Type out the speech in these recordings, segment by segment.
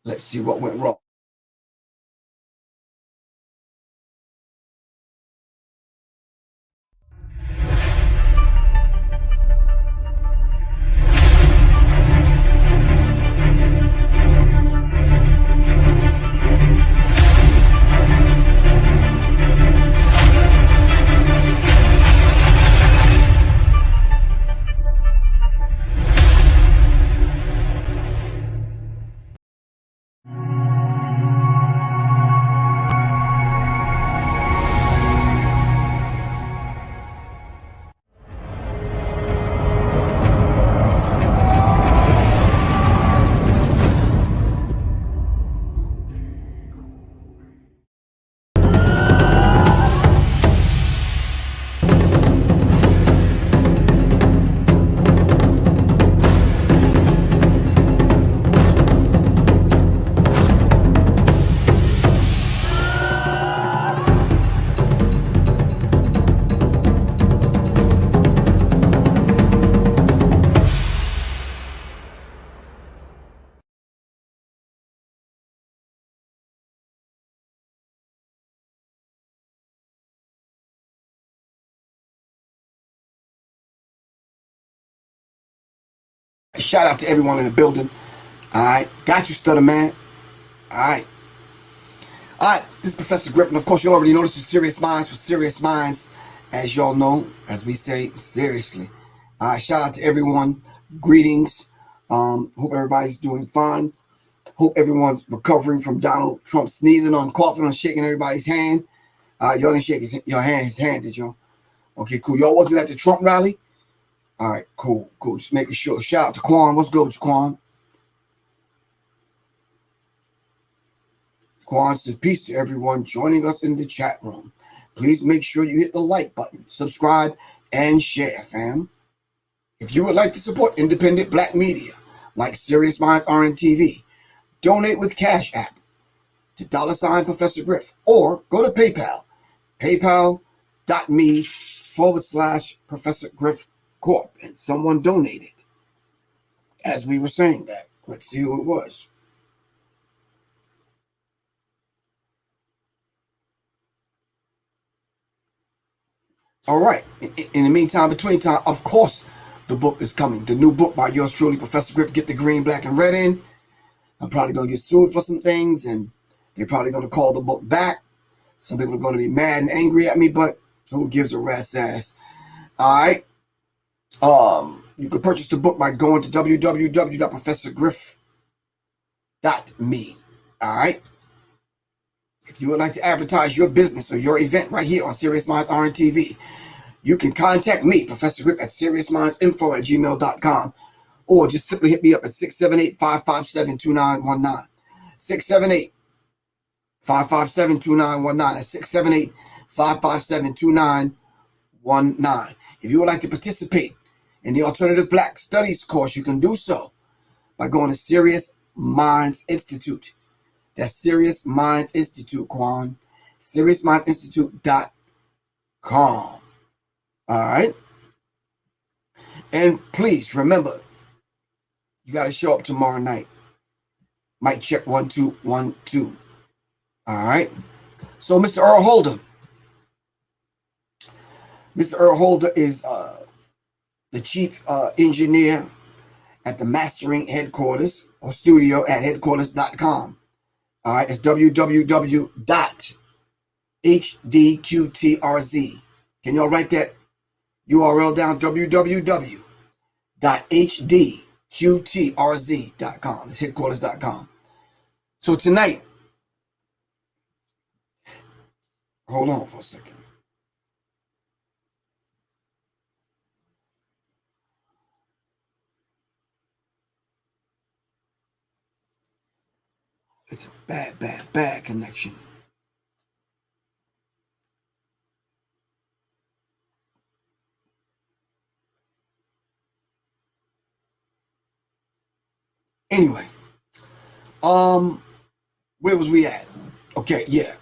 Let's see what went wrong. Shout out to everyone in the building. All right. Got you, stutter man. All right. All right. This is Professor Griffin. Of course, you already know this is Serious Minds for Serious Minds. As y'all know, as we say, seriously. All right. Shout out to everyone. Greetings. Hope everybody's doing fine. Hope everyone's recovering from Donald Trump sneezing on, coughing on, shaking everybody's hand. Y'all didn't shake his hand, did y'all? Okay, cool. Y'all wasn't at the Trump rally? All right, cool. Just making sure. Shout out to Quan. What's good with you, Quan? Quan says, peace to everyone joining us in the chat room. Please make sure you hit the like button, subscribe, and share, fam. If you would like to support independent black media like Serious Minds RNTV, donate with Cash App to $ Professor Griff, or go to PayPal, paypal.me/Professor Griff Corp. And someone donated. As we were saying that, let's see who it was. All right. In the meantime, between time, of course, the book is coming. The new book by yours truly, Professor Griff. Get the green, black, and red in. I'm probably going to get sued for some things, and they're probably going to call the book back. Some people are going to be mad and angry at me, but who gives a rat's ass? All right. You can purchase the book by going to www.professorgriff.me. All right. If you would like to advertise your business or your event right here on Serious Minds RNTV, you can contact me, Professor Griff, at seriousmindsinfo@gmail.com, or just simply hit me up at 678-557-2919. 678-557-2919. That's 678-557-2919. If you would like to participate in the Alternative Black Studies course, you can do so by going to Serious Minds Institute. That's Serious Minds Institute, Quan. SeriousMindsInstitute.com. All right. And please remember, you got to show up tomorrow night. Mic check 1 2 1 2. All right. So, Mr. Earl Holder. Mr. Earl Holder is the chief engineer at the mastering headquarters or studio at headquarters.com. All right. It's www.hdqtrz. Can y'all write that URL down? www.hdqtrz.com. It's headquarters.com. So tonight, hold on for a second. It's a bad connection. Anyway, where was we at? Okay, yeah.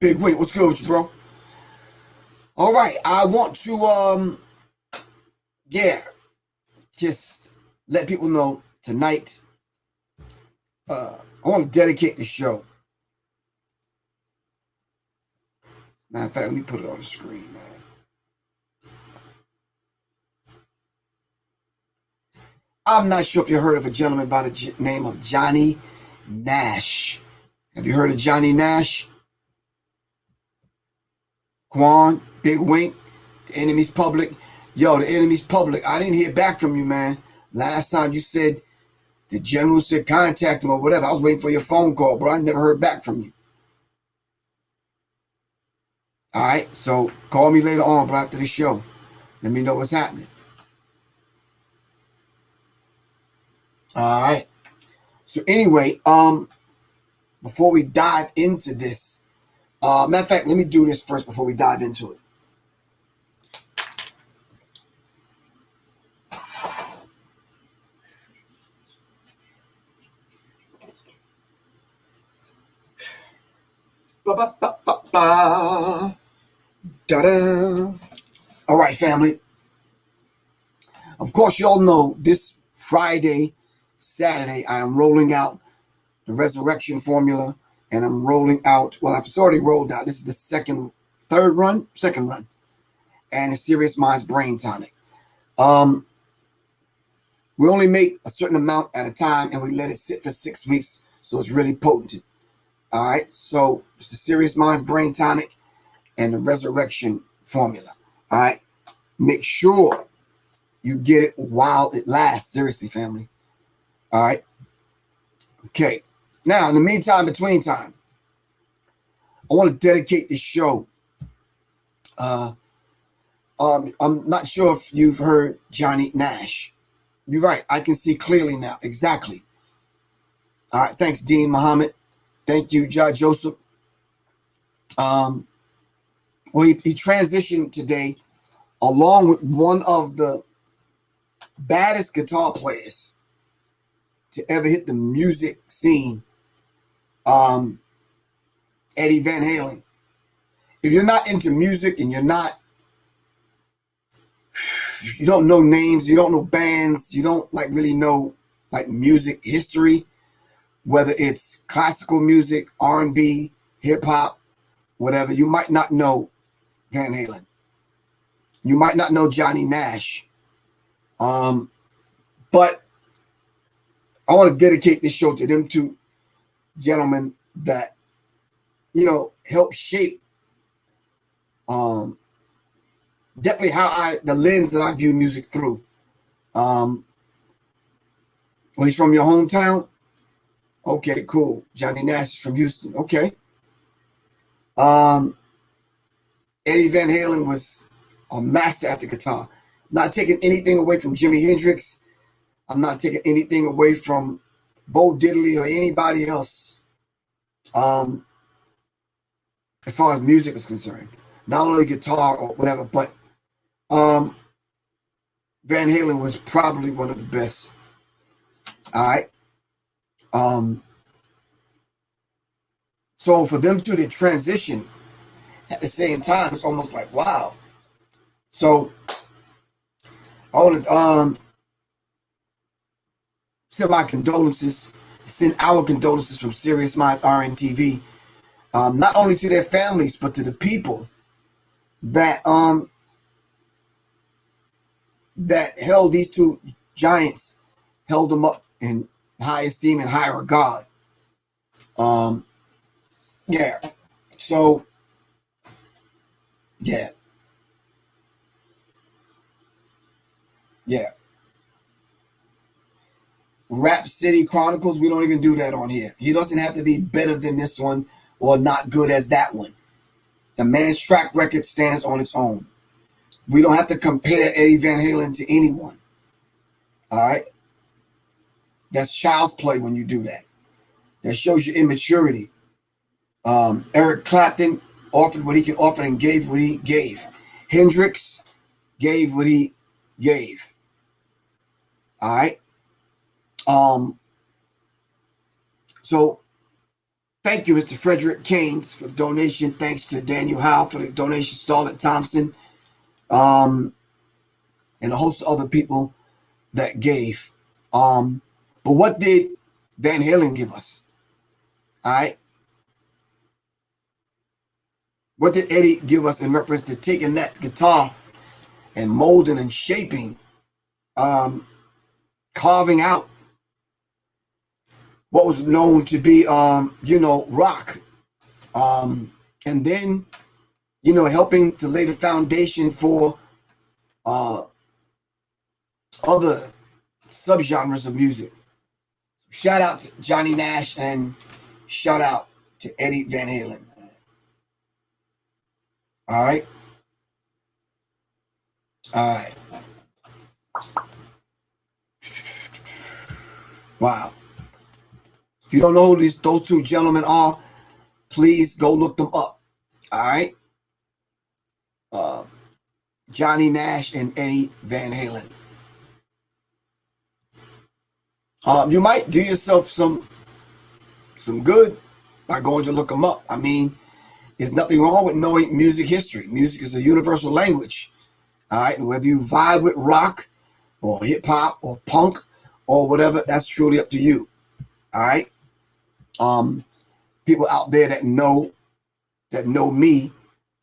Big Wait, what's good with you, bro? All right, I want to just let people know tonight. I want to dedicate the show. Matter of fact, let me put it on the screen, man. I'm not sure if you heard of a gentleman by the name of Johnny Nash. Have you heard of Johnny Nash? COON, Big Wink, the enemy's public. Yo, the enemy's public. I didn't hear back from you, man. Last time you said the general said contact him or whatever. I was waiting for your phone call, bro. I never heard back from you. All right, so call me later on, bro, after the show. Let me know what's happening. All right. So anyway, before we dive into this, matter of fact, let me do this first before we dive into it. Da-da. All right, family. Of course, you all know this Friday, Saturday, I am rolling out the resurrection formula, and I'm rolling out, well, it's already rolled out. This is the second run, and the Sirius Mindz Brain Tonic. We only make a certain amount at a time, and we let it sit for 6 weeks, so it's really potent. All right, so it's the Sirius Mindz Brain Tonic and the resurrection formula. All right, make sure you get it while it lasts. Seriously, family. All right. Okay. Now, in the meantime, between time, I want to dedicate this show. I'm not sure if you've heard Johnny Nash. You're right. I can see clearly now. Exactly. All right. Thanks, Dean Muhammad. Thank you, Judge Joseph. Well, he transitioned today along with one of the baddest guitar players to ever hit the music scene, Eddie Van Halen. If you're not into music and you don't know names, you don't know bands, you don't like really know like music history, whether it's classical music, R&B, hip hop, whatever, you might not know Van Halen. You might not know Johnny Nash. But I want to dedicate this show to them two gentlemen that, help shape definitely the lens that I view music through. Well, he's from your hometown? Okay, cool. Johnny Nash is from Houston. Okay. Eddie Van Halen was a master at the guitar. Not taking anything away from Jimi Hendrix. I'm not taking anything away from Bo Diddley or anybody else. As far as music is concerned, not only guitar or whatever, but Van Halen was probably one of the best. All right. So for them to transition at the same time, it's almost like, wow. So I want to send my condolences, send our condolences from Sirius Mindz RNTV, not only to their families, but to the people that that held these two giants, held them up in high esteem and high regard. Yeah. So, yeah. Yeah. Rap City Chronicles, we don't even do that on here. He doesn't have to be better than this one or not good as that one. The man's track record stands on its own. We don't have to compare Eddie Van Halen to anyone. All right? That's child's play when you do that. That shows your immaturity. Eric Clapton offered what he could offer and gave what he gave. Hendrix gave what he gave. All right? So Thank you, Mr. Frederick Keynes, for the donation. Thanks to Daniel Howe for the donation. Starlet Thompson, and a host of other people that gave. But what did Van Halen give us? All right. What did Eddie give us in reference to taking that guitar and molding and shaping, carving out what was known to be, rock, and then, helping to lay the foundation for other subgenres of music. Shout out to Johnny Nash and shout out to Eddie Van Halen. All right. All right. Wow. If you don't know who those two gentlemen are, please go look them up. All right. Johnny Nash and Eddie Van Halen. You might do yourself some good by going to look them up. I mean, there's nothing wrong with knowing music history. Music is a universal language. All right. Whether you vibe with rock or hip hop or punk or whatever, that's truly up to you. All right. People out there that know me,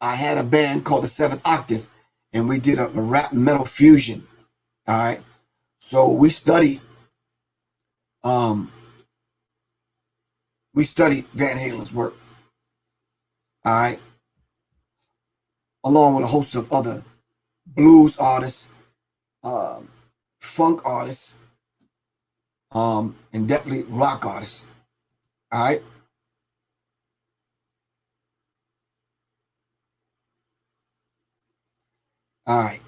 I had a band called the Seventh Octave, and we did a rap metal fusion. All right. So we studied Van Halen's work. All right. Along with a host of other blues artists, funk artists, and definitely rock artists. All right. All right.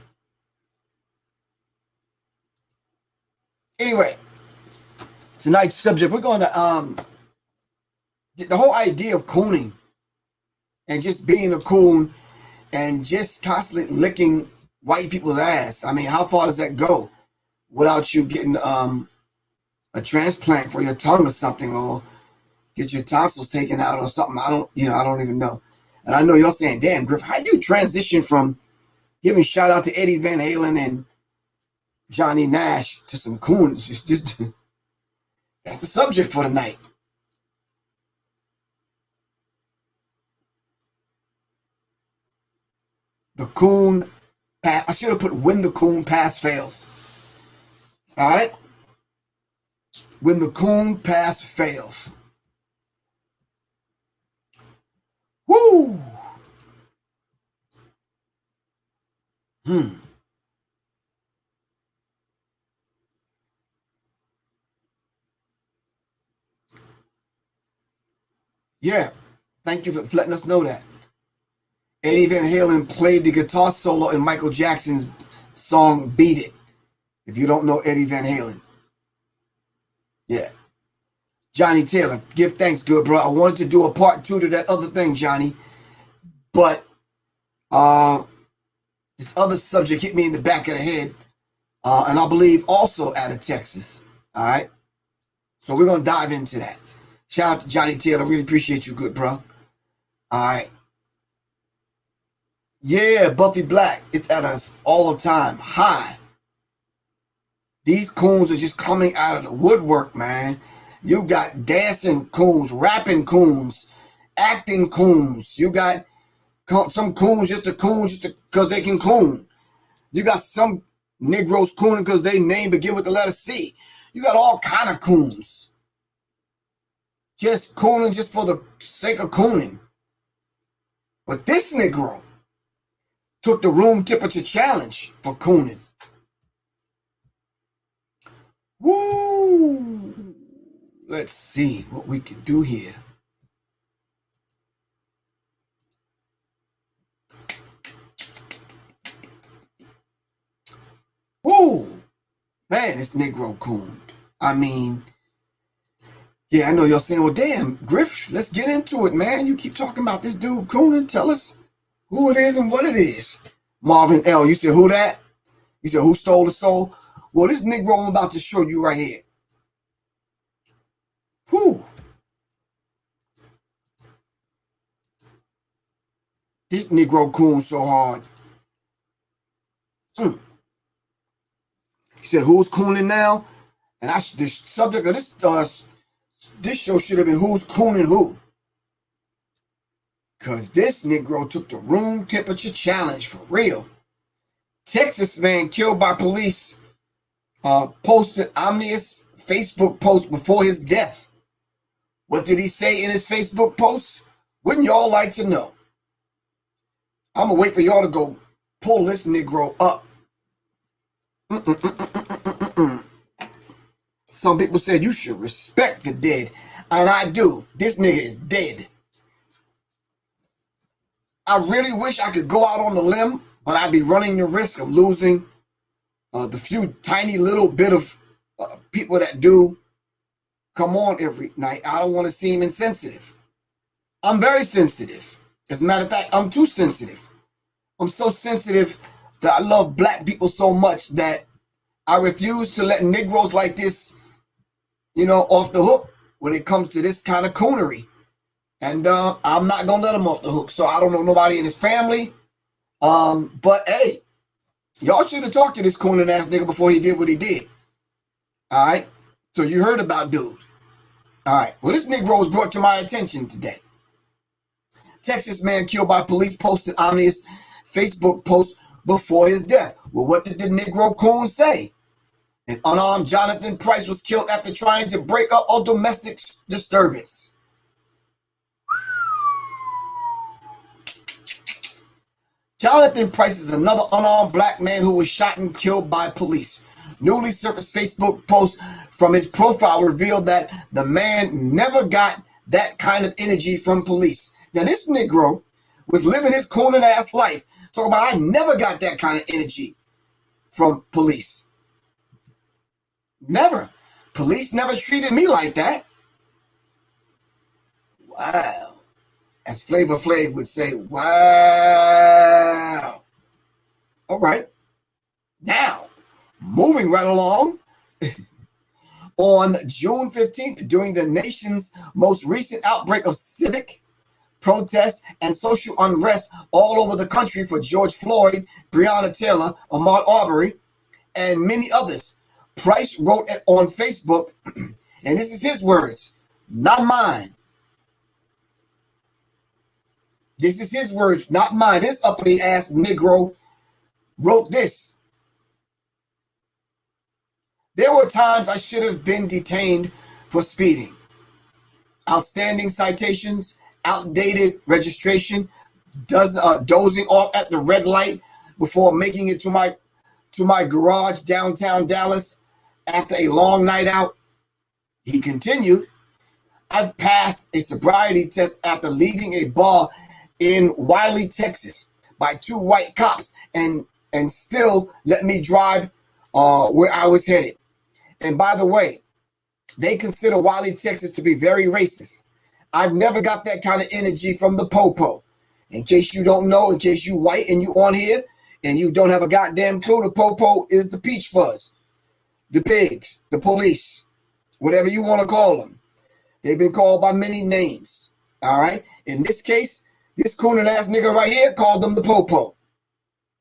Anyway, tonight's subject, we're going to the whole idea of cooning and just being a coon and just constantly licking white people's ass. I mean, how far does that go without you getting a transplant for your tongue or something, or get your tonsils taken out or something? I don't even know. And I know you're saying, damn, Griff, how do you transition from giving shout out to Eddie Van Halen and Johnny Nash to some coons? Just that's the subject for tonight. The coon pass. I should have put when the coon pass fails. All right. When the coon pass fails. Woo. Yeah. Thank you for letting us know that. Eddie Van Halen played the guitar solo in Michael Jackson's song Beat It. If you don't know Eddie Van Halen. Yeah. Johnny Taylor, give thanks, good bro. I wanted to do a part 2 to that other thing, Johnny. But this other subject hit me in the back of the head. And I believe also out of Texas. All right. So we're going to dive into that. Shout out to Johnny Taylor. Really appreciate you, good bro. All right. Yeah, Buffy Black. It's at us all the time high. These coons are just coming out of the woodwork, man. You got dancing coons, rapping coons, acting coons. You got some coons just because they can coon. You got some Negroes cooning because they name begin with the letter C. You got all kind of coons. Just cooning just for the sake of cooning. But this Negro took the room temperature challenge for cooning. Woo! Let's see what we can do here. Woo! Man, this Negro cooned. I mean, yeah, I know you're saying, well, damn, Griff, let's get into it, man. You keep talking about this dude cooning. Tell us who it is and what it is. Marvin L., you said, who that? You said, who stole the soul? Well, this Negro I'm about to show you right here. Whew. This Negro coon so hard. He said, "Who's cooning now?" And the subject of this show should have been "Who's cooning who?" Cause this Negro took the room temperature challenge for real. Texas man killed by police posted ominous Facebook post before his death. What did he say in his Facebook post? Wouldn't y'all like to know? I'm gonna wait for y'all to go pull this Negro up. Some people said you should respect the dead, and I do. This nigga is dead. I really wish I could go out on the limb, but I'd be running the risk of losing the few tiny little bit of people that do come on every night. I don't want to seem insensitive. I'm very sensitive. As a matter of fact, I'm too sensitive. I'm so sensitive that I love black people so much that I refuse to let Negroes like this, off the hook when it comes to this kind of coonery. And I'm not going to let him off the hook. So I don't know nobody in his family. But hey, y'all should have talked to this cooning ass nigga before he did what he did. All right. So you heard about dude. All right. Well, this Negro was brought to my attention today. Texas man killed by police posted ominous Facebook post before his death. Well, what did the Negro coon say? An unarmed Jonathan Price was killed after trying to break up a domestic disturbance. Jonathan Price is another unarmed black man who was shot and killed by police. Newly surfaced Facebook post from his profile revealed that the man never got that kind of energy from police. Now, this Negro was living his cooning ass life, talking about I never got that kind of energy from police. Never. Police never treated me like that. Wow. As Flavor Flav would say, wow. All right. Now, moving right along. On June 15th, during the nation's most recent outbreak of civic protests and social unrest all over the country for George Floyd, Breonna Taylor, Ahmaud Arbery, and many others, Price wrote on Facebook, and this is his words, not mine. This is his words, not mine. This uppity ass Negro wrote this. There were times I should have been detained for speeding. Outstanding citations, outdated registration, dozing off at the red light before making it to my garage downtown Dallas after a long night out. He continued, I've passed a sobriety test after leaving a bar in Wiley, Texas by 2 white cops and still let me drive where I was headed. And by the way, they consider Wiley, Texas to be very racist. I've never got that kind of energy from the Popo. In case you don't know, in case you white and you on here and you don't have a goddamn clue, the Popo is the peach fuzz, the pigs, the police, whatever you want to call them. They've been called by many names. All right. In this case, this cooning ass nigga right here called them the Popo.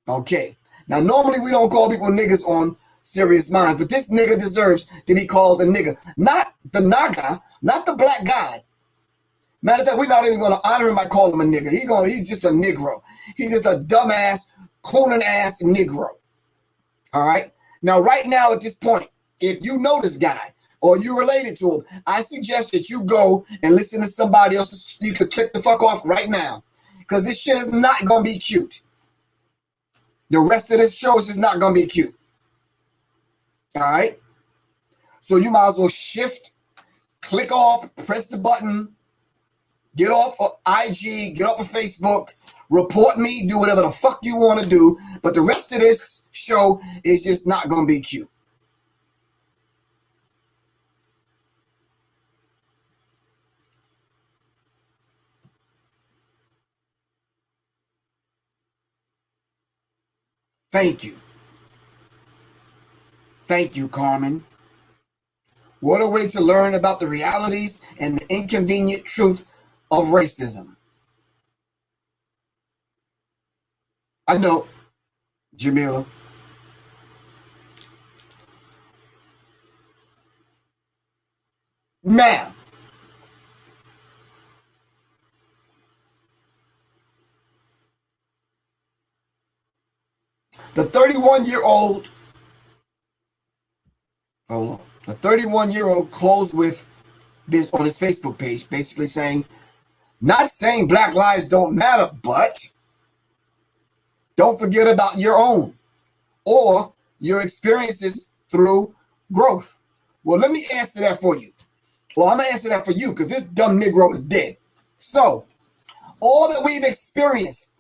Okay. Now, normally we don't call people niggas on Sirius Minds, but this nigga deserves to be called a nigga. Not the Naga, not the black god. Matter of fact, we're not even going to honor him by calling him a nigga. He's just a Negro. He's just a dumbass, cooning ass Negro. All right. Now, right now at this point, if you know this guy or you related to him, I suggest that you go and listen to somebody else. You could click the fuck off right now because this shit is not going to be cute. The rest of this show is just not going to be cute. All right. So you might as well shift, click off, press the button, get off of IG, get off of Facebook, report me, do whatever the fuck you want to do. But the rest of this show is just not going to be cute. Thank you. Thank you, Carmen. What a way to learn about the realities and the inconvenient truth of racism. I know, Jamila. Now, the 31-year-old, hold on, the 31-year-old closed with this on his Facebook page, basically saying, not saying Black lives don't matter, but don't forget about your own or your experiences through growth. Well, let me answer that for you. Well, I'm going to answer that for you because this dumb Negro is dead. So, all that we've experienced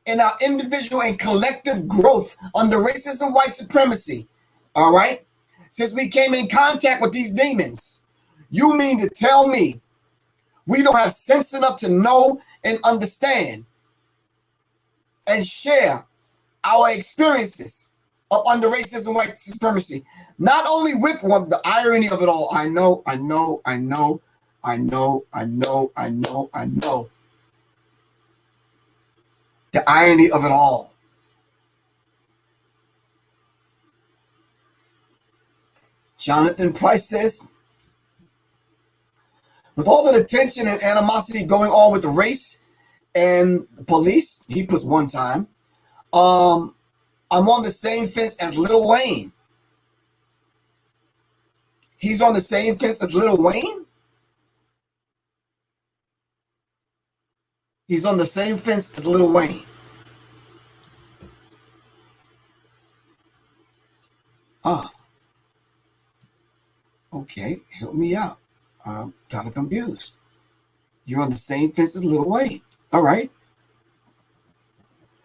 in our individual and collective growth under racism, white supremacy, all right, since we came in contact with these demons, you mean to tell me we don't have sense enough to know and understand and share our experiences of under racism, white supremacy? Not only with one, the irony of it all. I know. The irony of it all. Jonathan Price says, with all the tension and animosity going on with the race and the police, he puts one time, I'm on the same fence as Lil Wayne. He's on the same fence as Lil Wayne? He's on the same fence as Lil Wayne. Ah. Okay, help me out. I'm kind of confused. You're on the same fence as Lil Wayne. All right.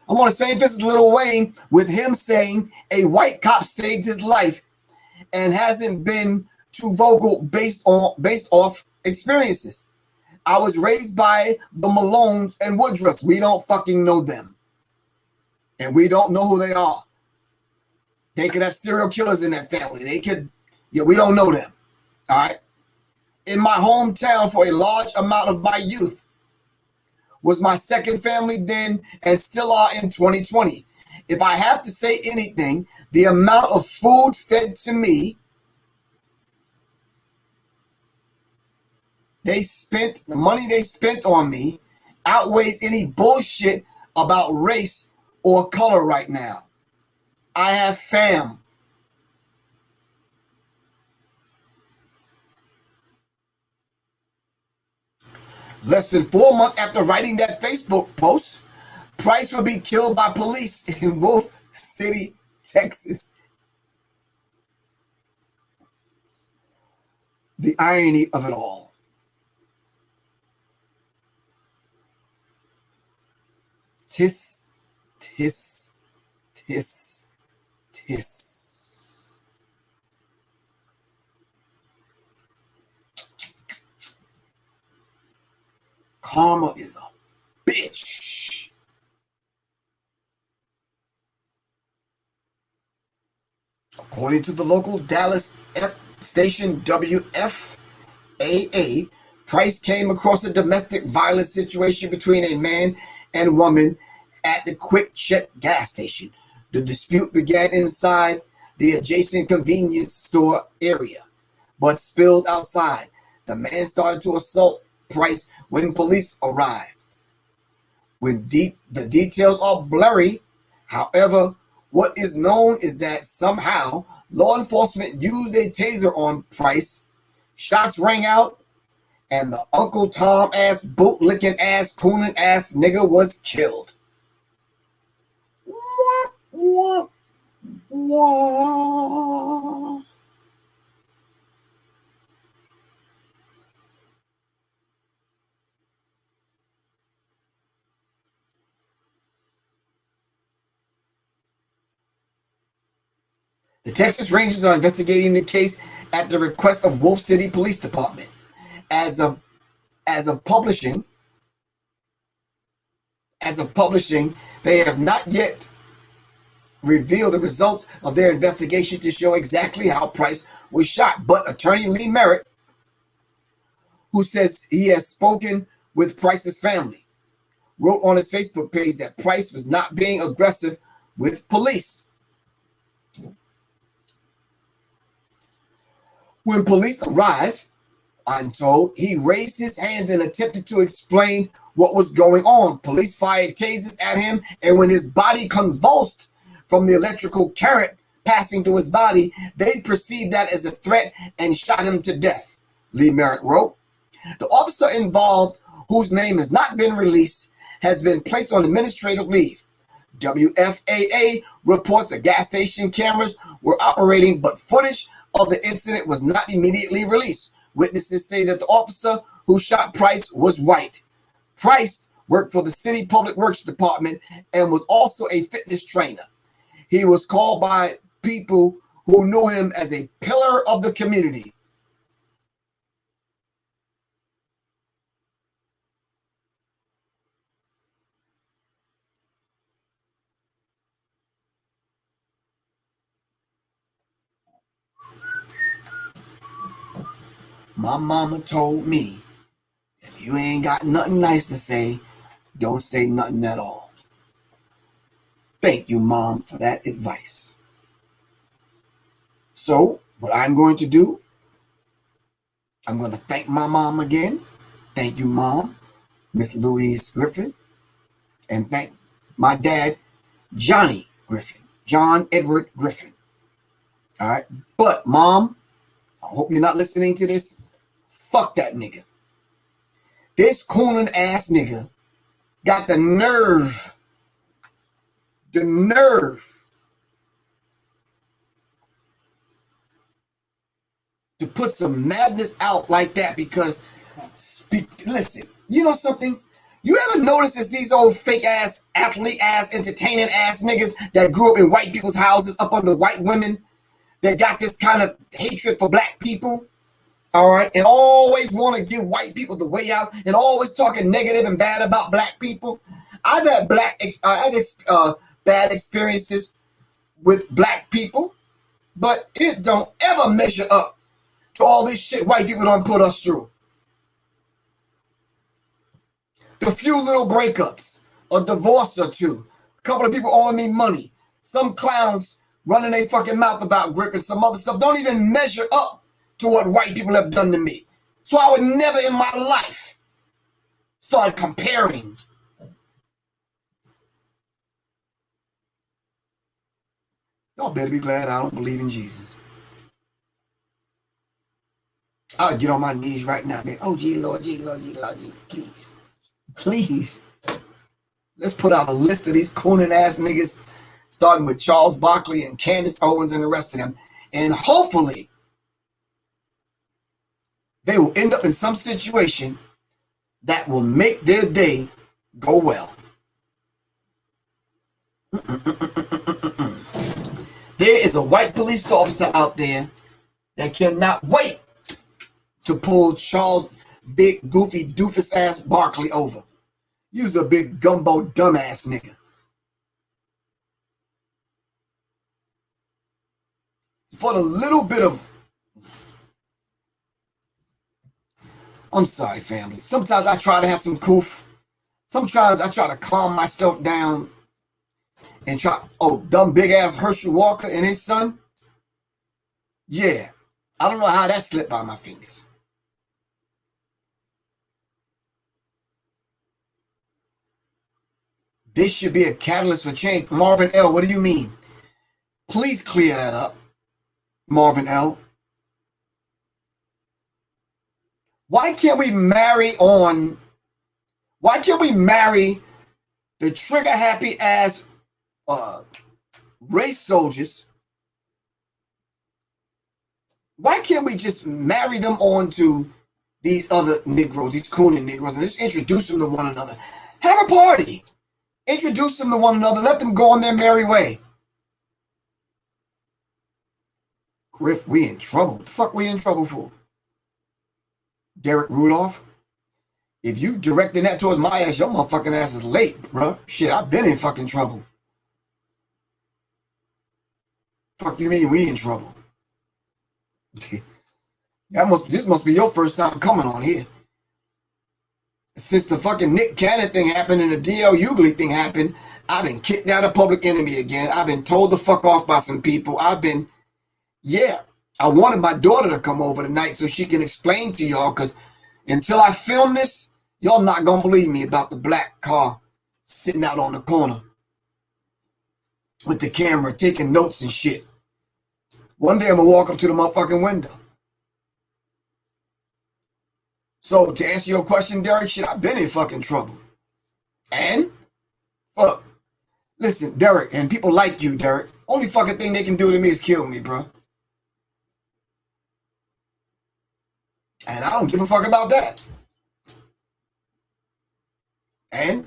I'm on the same fence as Lil Wayne with him saying a white cop saved his life and hasn't been too vocal based off experiences. I was raised by the Malones and Woodruffs. We don't fucking know them. And we don't know who they are. They could have serial killers in that family. They could, we don't know them. All right. In my hometown for a large amount of my youth was my second family then and still are in 2020. If I have to say anything, the amount of food fed to me, the money they spent on me outweighs any bullshit about race or color right now. I have fam. Less than 4 months after writing that Facebook post, Price will be killed by police in Wolf City, Texas. The irony of it all. Tis. Karma is a bitch. According to the local Dallas station WFAA, Price came across a domestic violence situation between a man and woman at the Quick Check gas station. The dispute began inside the adjacent convenience store area, but spilled outside. The man started to assault Price when police arrived. The details are blurry. However, what is known is that somehow law enforcement used a taser on Price. Shots rang out, and the Uncle Tom ass, bootlicking ass, cooning ass nigga was killed. Wah, wah, wah. The Texas Rangers are investigating the case at the request of Wolf City Police Department. As of publishing, they have not yet revealed the results of their investigation to show exactly how Price was shot. But Attorney Lee Merritt, who says he has spoken with Price's family, wrote on his Facebook page that Price was not being aggressive with police. When police arrived, I'm told, he raised his hands and attempted to explain what was going on. Police fired tasers at him, and when his body convulsed from the electrical current passing through his body, they perceived that as a threat and shot him to death, Lee Merrick wrote. The officer involved, whose name has not been released, has been placed on administrative leave. WFAA reports the gas station cameras were operating, but footage of the incident was not immediately released. Witnesses say that the officer who shot Price was white. Price worked for the city public works department and was also a fitness trainer. He was called by people who knew him as a pillar of the community. My mama told me, if you ain't got nothing nice to say, don't say nothing at all. Thank you, Mom, for that advice. So, what I'm going to do, I'm going to thank my mom again. Thank you, Mom, Miss Louise Griffin. And thank my dad, Johnny Griffin, John Edward Griffin. All right. But, Mom, I hope you're not listening to this. Fuck that nigga. This cooning ass nigga got the nerve to put some madness out like that because, listen, you know something? You ever notice it's these old fake ass, athlete ass, entertaining ass niggas that grew up in white people's houses up under white women that got this kind of hatred for black people? All right, and always want to give white people the way out, and always talking negative and bad about black people. I've had bad experiences with black people, but it don't ever measure up to all this shit white people don't put us through. The few little breakups, a divorce or two, a couple of people owing me money, some clowns running their fucking mouth about Griff and some other stuff don't even measure up to what white people have done to me. So I would never in my life start comparing. Y'all better be glad I don't believe in Jesus. I'll get on my knees right now, man. Oh, gee, Lord, gee, Lord, gee, Lord, gee, please. Please. Let's put out a list of these cooning ass niggas, starting with Charles Barkley and Candace Owens and the rest of them. And hopefully, they will end up in some situation that will make their day go well. There is a white police officer out there that cannot wait to pull Charles big goofy doofus ass Barkley over. You's a big gumbo dumbass nigga. For the little bit of, I'm sorry, family. Sometimes I try to have some coof. Sometimes I try to calm myself down and try. Oh, dumb big ass Herschel Walker and his son. Yeah, I don't know how that slipped by my fingers. This should be a catalyst for change. Marvin L., what do you mean? Please clear that up, Marvin L. Why can't we marry the trigger happy ass race soldiers? Why can't we just marry them on to these other Negroes, these cooning Negroes, and just introduce them to one another? Have a party. Introduce them to one another. Let them go on their merry way. Griff, we in trouble. What the fuck we in trouble for? Derek Rudolph? If you directing that towards my ass, your motherfucking ass is late, bro. Shit, I've been in fucking trouble. Fuck you mean we in trouble? This must be your first time coming on here. Since the fucking Nick Cannon thing happened and the D.L. Hughley thing happened, I've been kicked out of Public Enemy again. I've been told to fuck off by some people. Yeah. I wanted my daughter to come over tonight so she can explain to y'all, because until I film this, y'all not gonna believe me about the black car sitting out on the corner with the camera taking notes and shit. One day I'm gonna walk up to the motherfucking window. So to answer your question, Derek, shit, I've been in fucking trouble. And fuck. Listen, Derek, and people like you, Derek, only fucking thing they can do to me is kill me, bro. And I don't give a fuck about that. And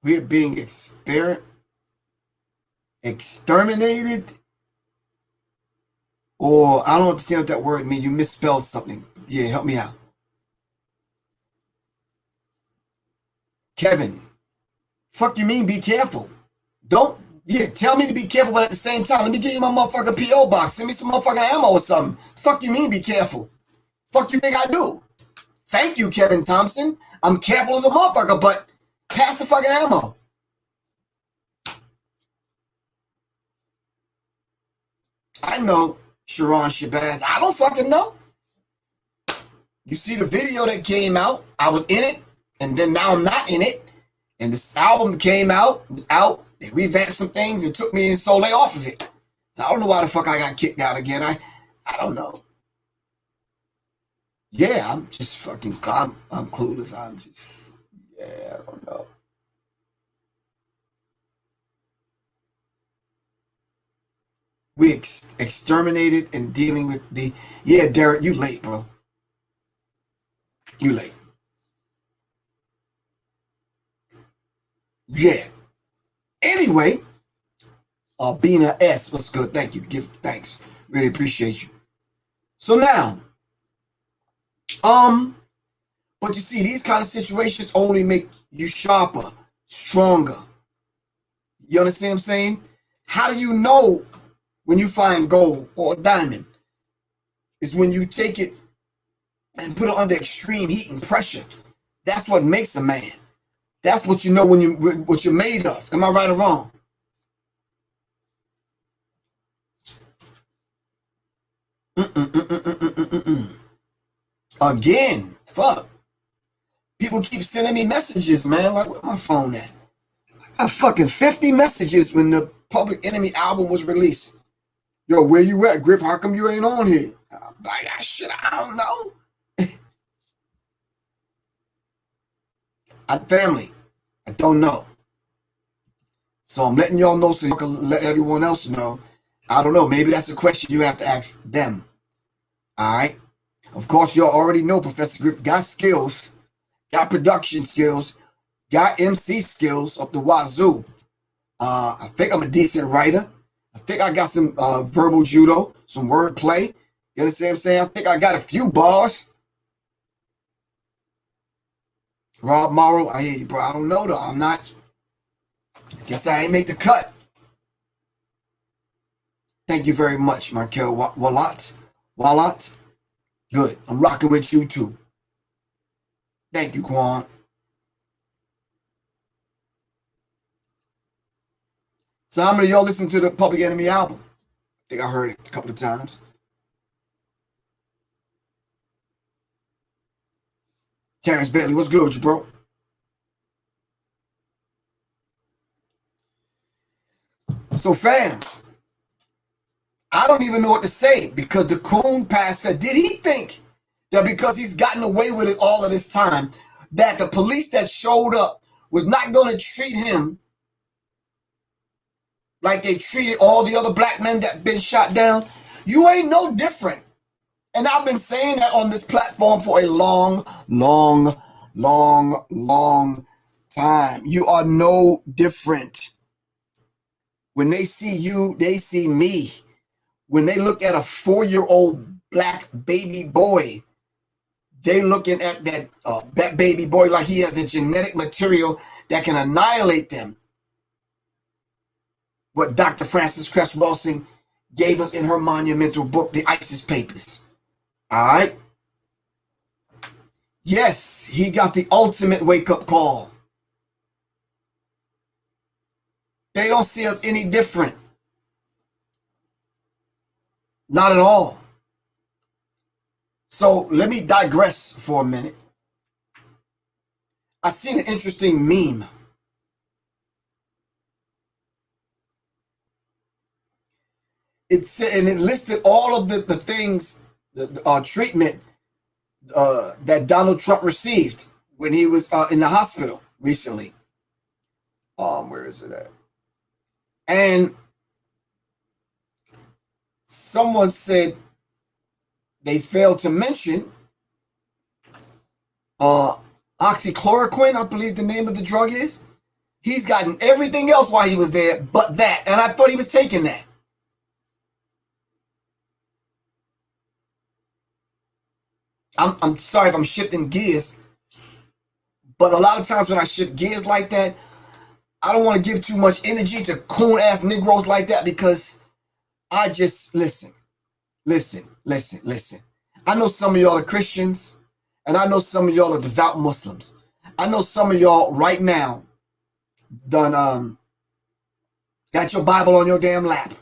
we're being exterminated, or I don't understand what that word means. You misspelled something. Yeah, help me out. Kevin, fuck you mean be careful? Don't, yeah, tell me to be careful, but at the same time, let me give you my motherfucking P.O. box. Send me some motherfucking ammo or something. Fuck you mean be careful? Fuck you think I do? Thank you, Kevin Thompson. I'm careful as a motherfucker, but pass the fucking ammo. I know, Sharon Shabazz. I don't fucking know. You see the video that came out, I was in it, and then now I'm not in it. And this album came out, it was out, they revamped some things and took me and Soleil off of it. So I don't know why the fuck I got kicked out again. I don't know. Yeah, I'm just fucking, I'm clueless. I'm just, yeah, I don't know. We exterminated and dealing with the, yeah, Derek, you late, bro. You late. Yeah. Anyway, Bina S, what's good? Thank you. Give thanks. Really appreciate you. So now, but you see, these kind of situations only make you sharper, stronger. You understand what I'm saying? How do you know when you find gold or diamond? Is when you take it and put it under extreme heat and pressure. That's what makes a man. That's what you know when what you're made of. Am I right or wrong? Again, fuck. People keep sending me messages, man. Like, where my phone at? I got fucking 50 messages when the Public Enemy album was released. Yo, where you at, Griff? How come you ain't on here? I'm like, shit, I don't know. I'm family. I don't know. So I'm letting y'all know so you can let everyone else know. I don't know. Maybe that's a question you have to ask them. All right. Of course, y'all already know Professor Griff got skills, got production skills, got MC skills up the wazoo. I think I'm a decent writer. I think I got some verbal judo, some wordplay. You understand what I'm saying? I think I got a few bars. Rob Morrow, I hear you, bro. I don't know, though. I'm not. I guess I ain't make the cut. Thank you very much, Markel Wallat. Good. I'm rocking with you, too. Thank you, Quan. So how many of y'all listen to the Public Enemy album? I think I heard it a couple of times. Terrence Bailey, what's good with you, bro? So, fam, I don't even know what to say because the COON passed. Did he think that because he's gotten away with it all of this time, that the police that showed up was not going to treat him like they treated all the other black men that been shot down? You ain't no different. And I've been saying that on this platform for a long time. You are no different. When they see you, they see me. When they look at a 4-year-old black baby boy, they looking at that baby boy like he has the genetic material that can annihilate them. What Dr. Francis Cress Welsing gave us in her monumental book, The ISIS Papers. All right? Yes, he got the ultimate wake-up call. They don't see us any different. Not at all. So let me digress for a minute. I seen an interesting meme. It said, and it listed all of the things, the treatment that Donald Trump received when he was in the hospital recently. Where is it at? And someone said they failed to mention oxychloroquine, I believe the name of the drug is. He's gotten everything else while he was there but that. And I thought he was taking that. I'm sorry if I'm shifting gears, but a lot of times when I shift gears like that, I don't want to give too much energy to coon-ass Negroes like that, because I just, listen. I know some of y'all are Christians, and I know some of y'all are devout Muslims. I know some of y'all right now done got your Bible on your damn lap.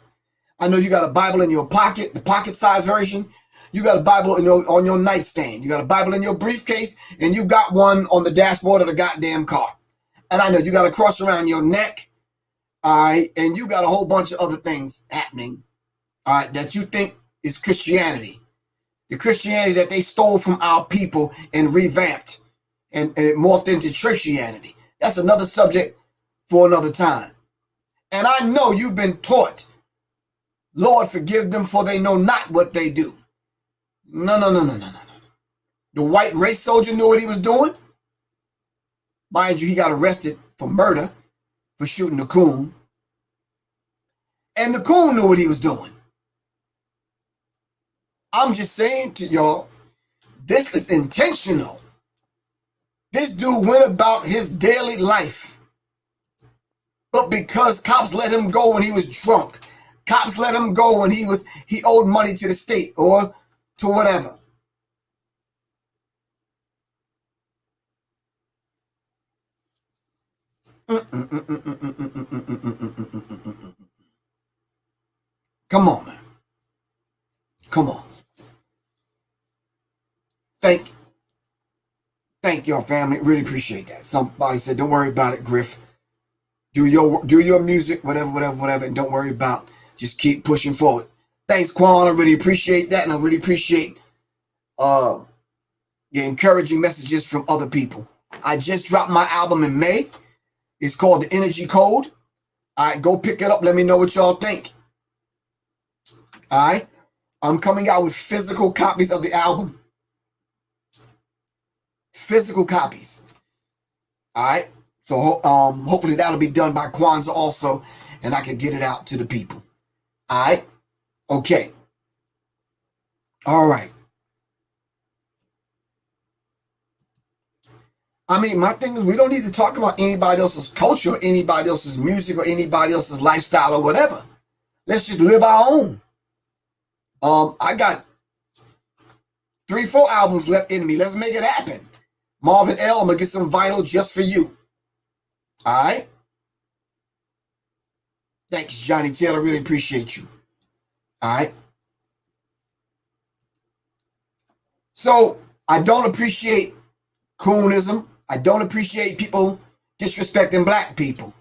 I know you got a Bible in your pocket, the pocket-sized version. You got a Bible on your nightstand. You got a Bible in your briefcase, and you got one on the dashboard of the goddamn car. And I know you got a cross around your neck, all right, and you got a whole bunch of other things happening, all right, that you think is Christianity. The Christianity that they stole from our people and revamped, and it morphed into churchianity. That's another subject for another time. And I know you've been taught, Lord, forgive them, for they know not what they do. No. The white race soldier knew what he was doing. Mind you, he got arrested for murder for shooting the COON. And the COON knew what he was doing. I'm just saying to y'all, this is intentional. This dude went about his daily life. But because cops let him go when he was drunk, cops let him go when he owed money to the state or to whatever. Come on, man. Come on. Thank your family. Really appreciate that. Somebody said, don't worry about it, Griff. Do your music, whatever, and don't worry about. Just keep pushing forward. Thanks, Quan. I really appreciate that, and I really appreciate the encouraging messages from other people. I just dropped my album in May. It's called The Energy Code. All right, go pick it up. Let me know what y'all think. All right, I'm coming out with physical copies of the album. Physical copies. All right, so hopefully that'll be done by Kwanzaa also, and I can get it out to the people. All right, okay. All right. I mean, my thing is, we don't need to talk about anybody else's culture, or anybody else's music, or anybody else's lifestyle, or whatever. Let's just live our own. I got 3-4 albums left in me. Let's make it happen. Marvin L., I'm going to get some vinyl just for you. All right? Thanks, Johnny Taylor. Really appreciate you. All right? So, I don't appreciate coonism. I don't appreciate people disrespecting black people.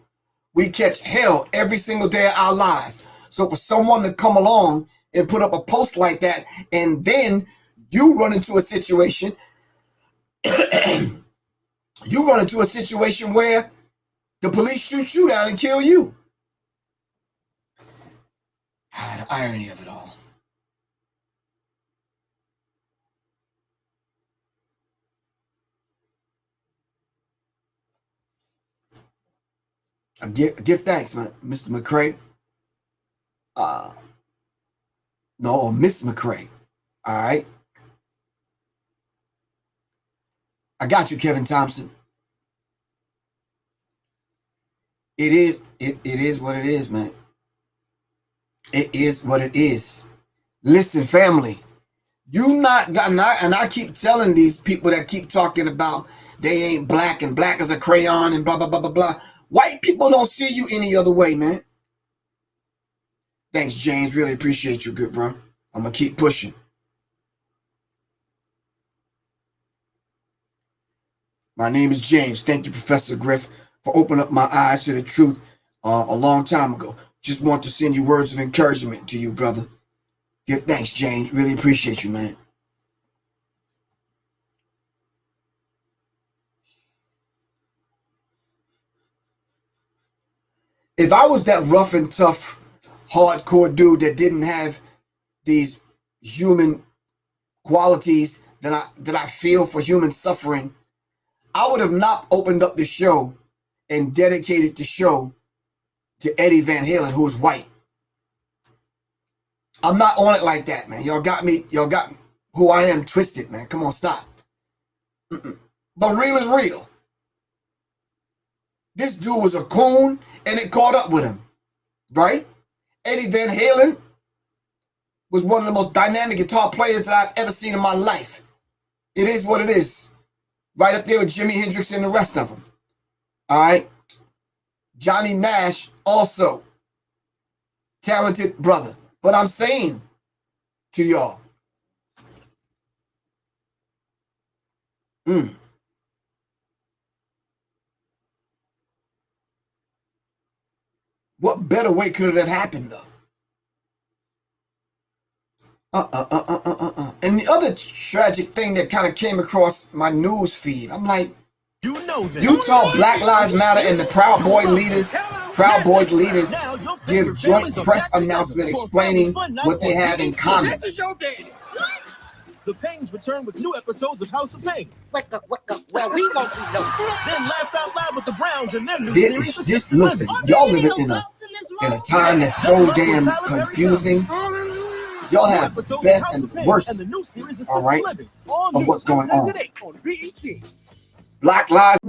We catch hell every single day of our lives. So for someone to come along and put up a post like that, and then you run into a situation, where the police shoot you down and kill you. The irony of it all. Give thanks, man, Mr. McCray. No, Miss McCray. All right. I got you, Kevin Thompson. It is what it is, man. It is what it is. Listen, family, you not got, and I keep telling these people that keep talking about they ain't black and black as a crayon and blah, blah, blah, blah, blah. White people don't see you any other way, man. Thanks, James. Really appreciate you, good bro. I'm going to keep pushing. My name is James. Thank you, Professor Griff, for opening up my eyes to the truth a long time ago. Just want to send you words of encouragement to you, brother. Give thanks, James. Really appreciate you, man. If I was that rough and tough, hardcore dude that didn't have these human qualities that I feel for human suffering, I would have not opened up the show and dedicated the show to Eddie Van Halen, who is white. I'm not on it like that, man. Y'all got who I am twisted, man. Come on, stop. But real is real. This dude was a coon, and it caught up with him, right? Eddie Van Halen was one of the most dynamic guitar players that I've ever seen in my life. It is what it is. Right up there with Jimi Hendrix and the rest of them. All right? Johnny Nash, also talented brother. But I'm saying to y'all, what better way could it have happened, though? And the other tragic thing that kind of came across my news feed, I'm like, Utah Black Lives Matter and the Proud Boys leaders give joint press announcement explaining what they have in common. The Pains return with new episodes of House of Pain. Well, we want to know. Then laugh out loud with the Browns and their new series. Just listen, y'all living in a time that's so damn confusing. Y'all have the best and worst, all right, of what's going on. Black Lives.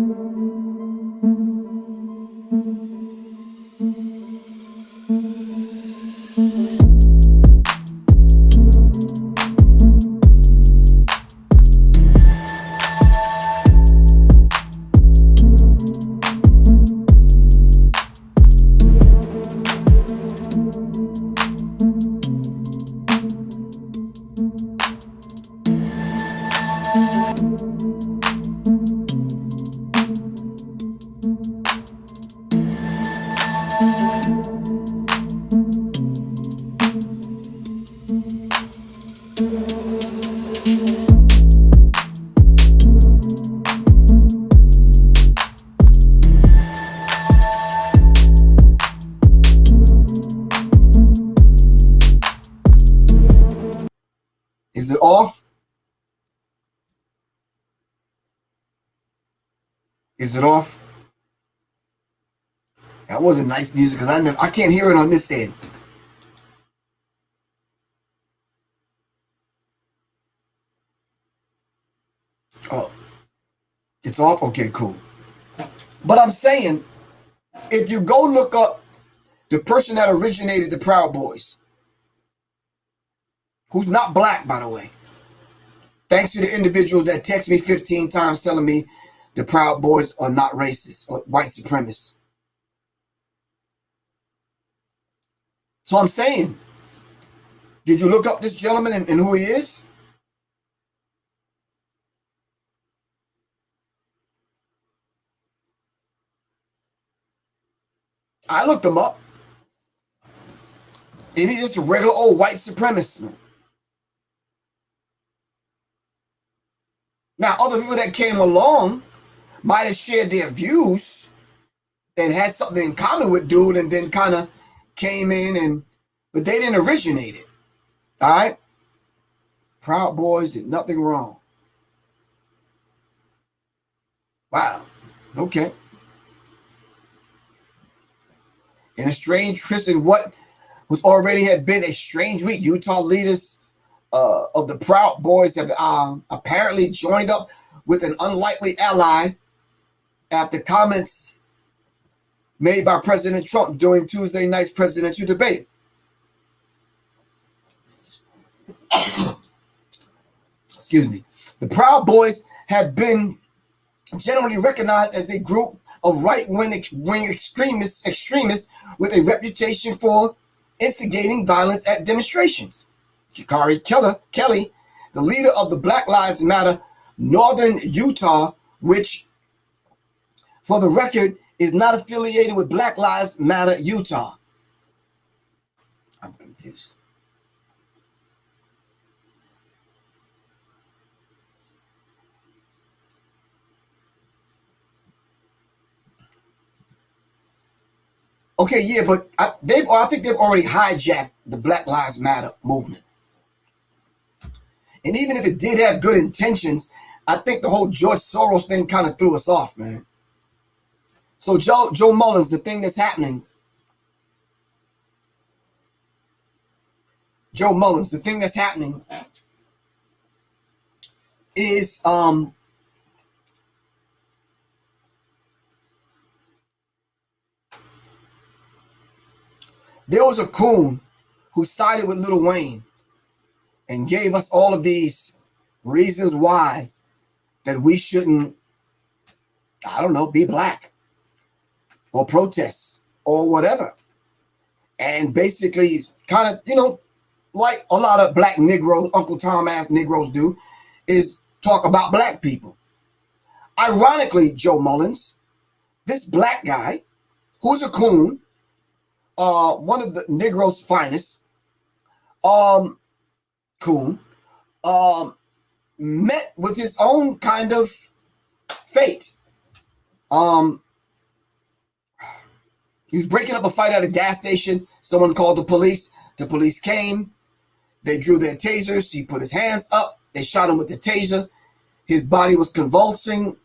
Is it off? Is it off? That wasn't nice music because I can't hear it on this end. Oh, it's off? Okay, cool. But I'm saying, if you go look up the person that originated the Proud Boys, who's not black, by the way, thanks to the individuals that text me 15 times telling me the Proud Boys are not racist or white supremacists. So I'm saying, did you look up this gentleman and who he is? I looked him up. And he's just a regular old white supremacist. Now, other people that came along might have shared their views and had something in common with dude and then kind of came in, but they didn't originate it. All right? Proud Boys did nothing wrong. Wow. Okay. In a strange twist in what was already had been a strange week, Utah leaders of the Proud Boys have apparently joined up with an unlikely ally after comments made by President Trump during Tuesday night's presidential debate. excuse me, the Proud Boys have been generally recognized as a group of right-wing extremists with a reputation for instigating violence at demonstrations. Jakari Kelly, the leader of the Black Lives Matter Northern Utah, which, for the record, is not affiliated with Black Lives Matter Utah. I'm confused. Okay, yeah, but I think they've already hijacked the Black Lives Matter movement. And even if it did have good intentions, I think the whole George Soros thing kind of threw us off, man. So Joe Mullins, the thing that's happening. Joe Mullins, the thing that's happening is there was a COON who sided with Lil Wayne and gave us all of these reasons why that we shouldn't, I don't know, be black or protest or whatever. And basically kind of, you know, like a lot of black Negroes, Uncle Tom ass Negroes do, is talk about black people. Ironically, Joe Mullins, this black guy, who's a COON, one of the Negroes' finest, COON, met with his own kind of fate. He was breaking up a fight at a gas station. Someone called the police. The police came. They drew their tasers. He put his hands up. They shot him with the taser. His body was convulsing,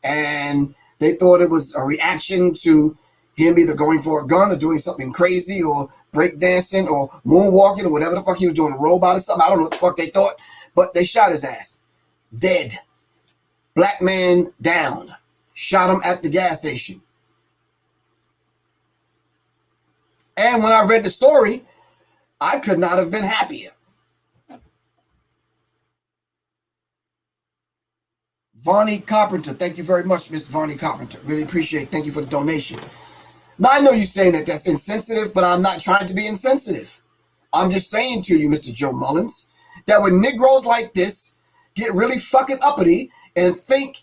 and they thought it was a reaction to him either going for a gun or doing something crazy or breakdancing or moonwalking or whatever the fuck he was doing, a robot or something. I don't know what the fuck they thought, but they shot his ass. Dead. Black man down. Shot him at the gas station. And when I read the story, I could not have been happier. Vonnie Carpenter, thank you very much, Miss Vonnie Carpenter. Really appreciate it. Thank you for the donation. Now, I know you're saying that that's insensitive, but I'm not trying to be insensitive. I'm just saying to you, Mr. Joe Mullins, that when Negroes like this get really fucking uppity and think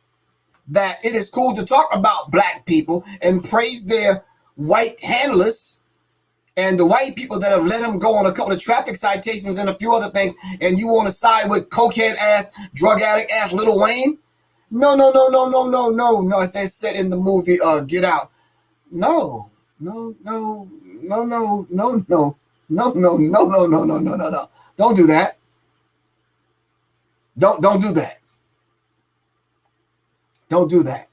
that it is cool to talk about black people and praise their white handlers and the white people that have let him go on a couple of traffic citations and a few other things, and you want to side with cokehead ass, drug addict ass Lil Wayne? No, as they said in the movie Get Out. No. Don't do that. Don't do that. Don't do that.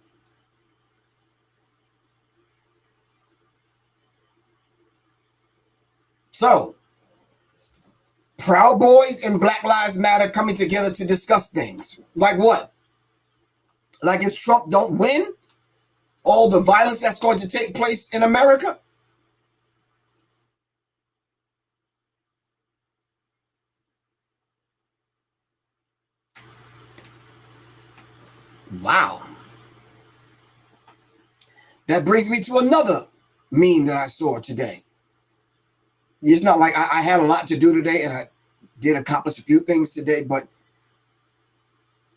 So, Proud Boys and Black Lives Matter coming together to discuss things. Like what? Like if Trump don't win, all the violence that's going to take place in America? Wow. That brings me to another meme that I saw today. It's not like I had a lot to do today, and I did accomplish a few things today, but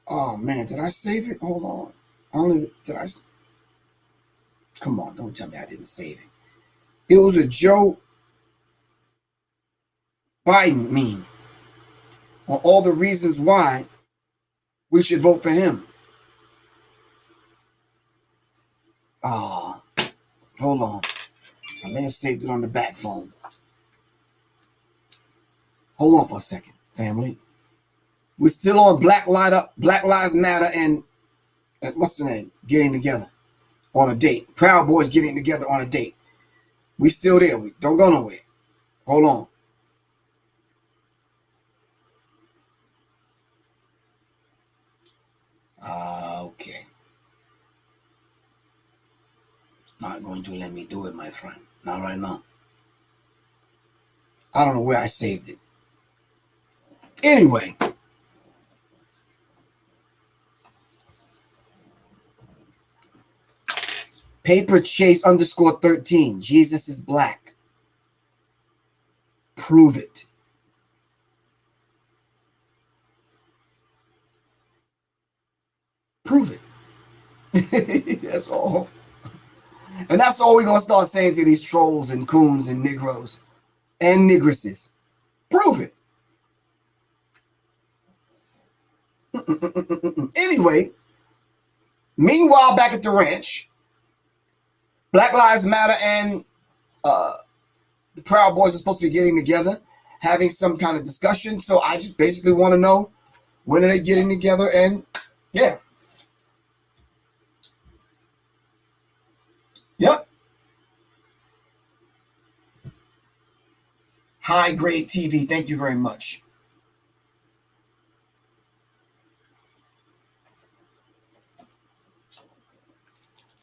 oh man, did I save it? Hold on. Come on, don't tell me I didn't save it. It was a Joe Biden meme on all the reasons why we should vote for him. Oh, hold on. I may have saved it on the back phone. Hold on for a second, family. We're still on Black Lives Matter and what's the name? Getting together on a date. Proud Boys getting together on a date. We still there. We don't go nowhere. Hold on. Okay. It's not going to let me do it, my friend. Not right now. I don't know where I saved it. Anyway. Paper Chase _13. Jesus is black. Prove it. Prove it. That's all. And that's all we're going to start saying to these trolls and coons and Negroes and Negresses. Prove it. Anyway, meanwhile, back at the ranch, Black Lives Matter and the Proud Boys are supposed to be getting together, having some kind of discussion. So I just basically want to know, when are they getting together? And yeah. Yep. High grade TV. Thank you very much.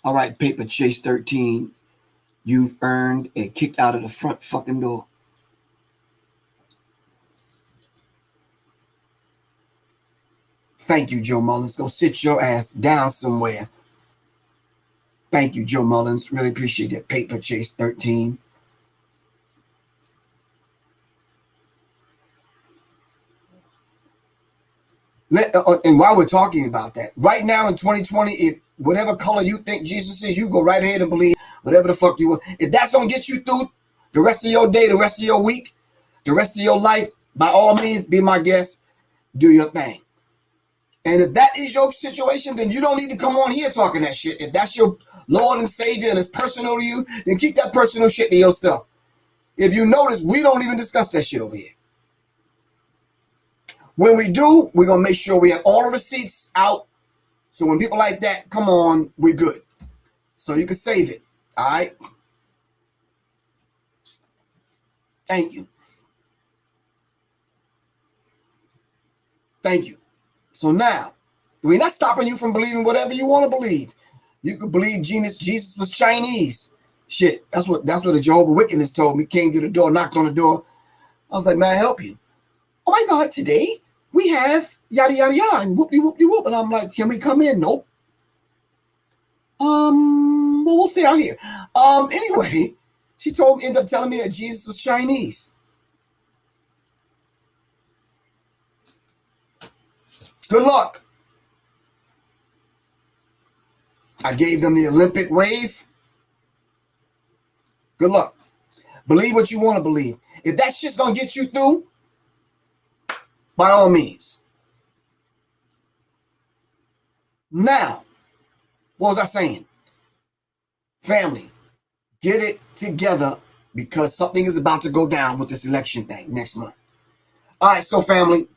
All right, Paper Chase 13. You've earned a kick out of the front fucking door. Thank you, Joe Mullins. Go sit your ass down somewhere. Thank you, Joe Mullins. Really appreciate that. Paper Chase 13. And while we're talking about that, right now in 2020, if whatever color you think Jesus is, you go right ahead and believe whatever the fuck you want. If that's going to get you through the rest of your day, the rest of your week, the rest of your life, by all means, be my guest. Do your thing. And if that is your situation, then you don't need to come on here talking that shit. If that's your Lord and Savior and it's personal to you, then keep that personal shit to yourself. If you notice, we don't even discuss that shit over here. When we do, we're going to make sure we have all the receipts out. So when people like that come on, we're good. So you can save it. All right? Thank you. Thank you. So now, we're not stopping you from believing whatever you want to believe. You could believe Jesus was Chinese. Shit, that's what the Jehovah's Witness told me. Came to the door, knocked on the door. I was like, may I help you? Oh my God, today we have yada yada yada and whoopty whoopty whoop. And I'm like, can we come in? Nope. Well, we'll stay out here. Anyway, she ended up telling me that Jesus was Chinese. Good luck. I gave them the Olympic wave. Good luck. Believe what you want to believe. If that shit's going to get you through, by all means. Now, what was I saying? Family, get it together because something is about to go down with this election thing next month. All right, so family,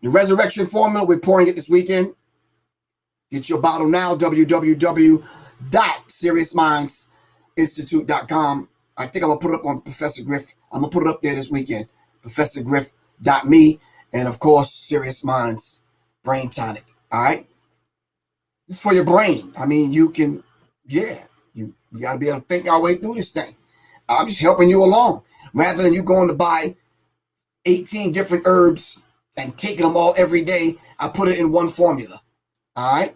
the resurrection formula, we're pouring it this weekend. Get your bottle now, www.seriousmindsinstitute.com. I think I'm going to put it up on Professor Griff. I'm going to put it up there this weekend. ProfessorGriff.me. And, of course, Serious Minds Brain Tonic. All right? It's for your brain. I mean, you can, yeah, you got to be able to think our way through this thing. I'm just helping you along. Rather than you going to buy 18 different herbs and taking them all every day, I put it in one formula. All right?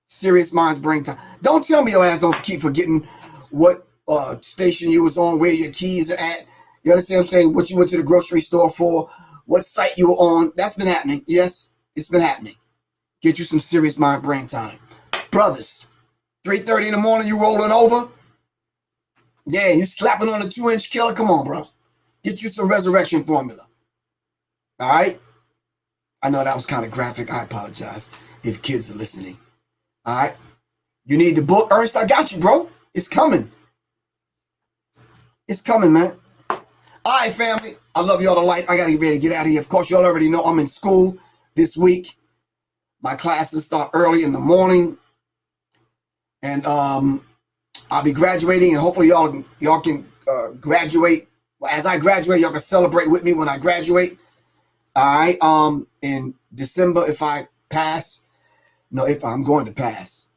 Serious Minds Brain Time. Don't tell me your ass don't keep forgetting what station you was on, where your keys are at. You understand what I'm saying? What you went to the grocery store for, what site you were on. That's been happening. Yes, it's been happening. Get you some Serious Mind Brain Time. Brothers, 3:30 in the morning, you rolling over? Yeah, you slapping on a 2-inch killer? Come on, bro. Get you some resurrection formula. All right? I know that was kind of graphic. I apologize if kids are listening. All right? You need the book, Ernst? I got you, bro. It's coming. It's coming, man. All right, family. I love y'all to life. I got to get ready to get out of here. Of course, y'all already know I'm in school this week. My classes start early in the morning. And I'll be graduating. And hopefully y'all can graduate. Well, as I graduate, y'all can celebrate with me when I graduate. All right. In December, if I pass. No, if I'm going to pass.